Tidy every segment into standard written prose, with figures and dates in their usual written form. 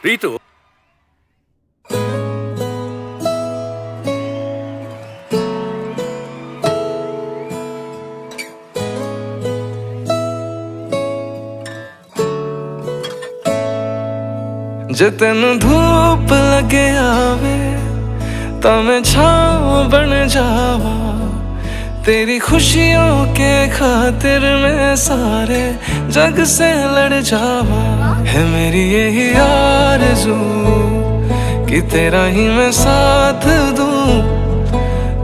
रीतु, जे तेन धूप लगे आवे तो मैं छाँव बन जावा, तेरी खुशियों के खातिर मैं सारे जग से लड़ जावा। है मेरी यही आरज़ू कि तेरा ही मैं साथ दूं,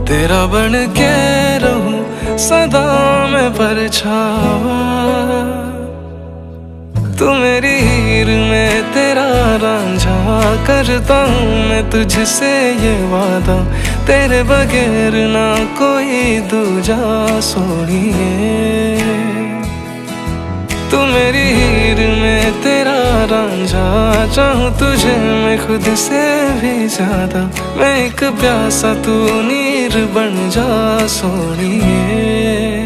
तेरा बन के रहूं सदा मैं परछावा। तू मेरी हीर में तेरा रांझा, करता हूँ मैं तुझसे ये वादा, तेरे बगैर ना कोई दूजा सोनिए। तू मेरी हीर में तेरा रांझा, चाहूँ तुझे मैं खुद से भी ज्यादा, मैं एक प्यासा तू नीर बन जा सोनिए।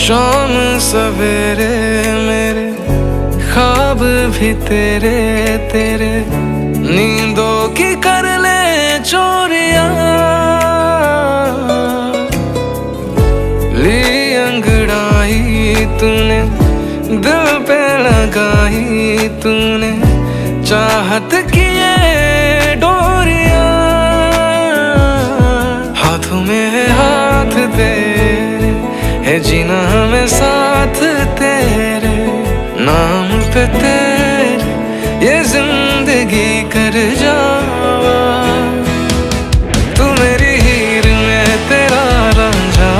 शाम सवेरे मेरे ख्वाब भी तेरे तेरे, नींदों की कर ले चोरियां, ली अंगड़ाई तूने दिल पे लगाई तूने, चाहत की ये डोरियां, हाथों में है हाथ तेरे, है जीना हमें साथ तेरे, नाम पे तेरे ये जिंदगी कर जावा। तू मेरी हीर में तेरा रांझा,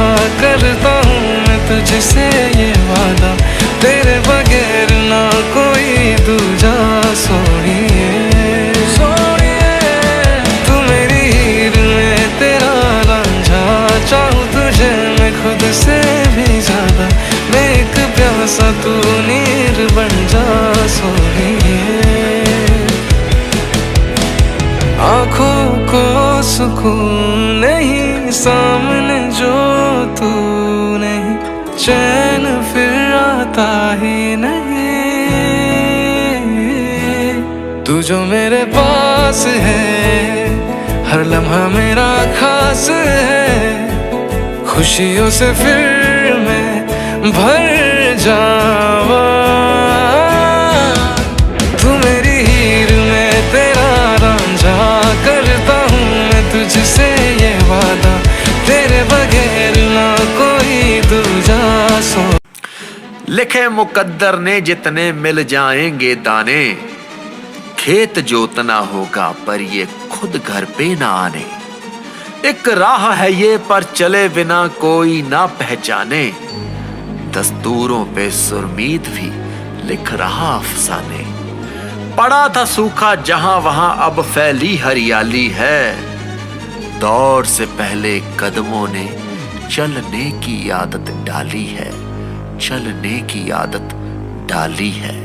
करता हूँ मैं तुझसे ये वादा, तेरे बगैर ना कोई दूजा सोनिए। तू मेरी हीर में तेरा रांझा, चाहूँ तुझे मैं खुद से भी ज्यादा, मैं एक प्यासा तू नीर बन जा सोनिए। आँखों को सुकून नहीं सामने जो तू नहीं, चैन फिर आता ही नहीं। तू जो मेरे पास है, हर लम्हा मेरा खास है, खुशियों से फिर मैं भर जावा। तू मेरी हीर में तेरा रांझा, करता हूँ मैं तुझसे ये वादा, तेरे बगैर ना कोई दूजा सो। लिखे मुकद्दर ने जितने मिल जाएंगे दाने, खेत जोतना होगा पर ये खुद घर पे ना आने। एक राह है ये पर चले बिना कोई ना पहचाने, दस्तूरों पे सुरमीत भी लिख रहा अफसाने। पड़ा था सूखा जहां वहां अब फैली हरियाली है, दौर से पहले कदमों ने चलने की आदत डाली है, चलने की आदत डाली है।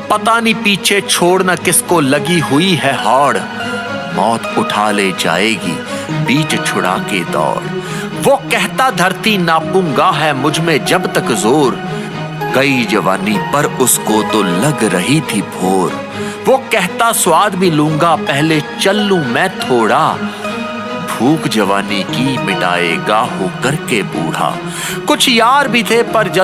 पता नहीं पीछे छोड़ना किसको लगी हुई है हौड़, मौत उठा ले जाएगी बीच छुड़ा के दौड़। वो कहता धरती नापूंगा है मुझ में जब तक जोर, गई जवानी पर उसको तो लग रही थी भोर। वो कहता स्वाद भी लूंगा पहले चल लूं मैं थोड़ा, भूख जवानी की मिटाएगा हो करके बूढ़ा। कुछ यार भी थे पर जल्द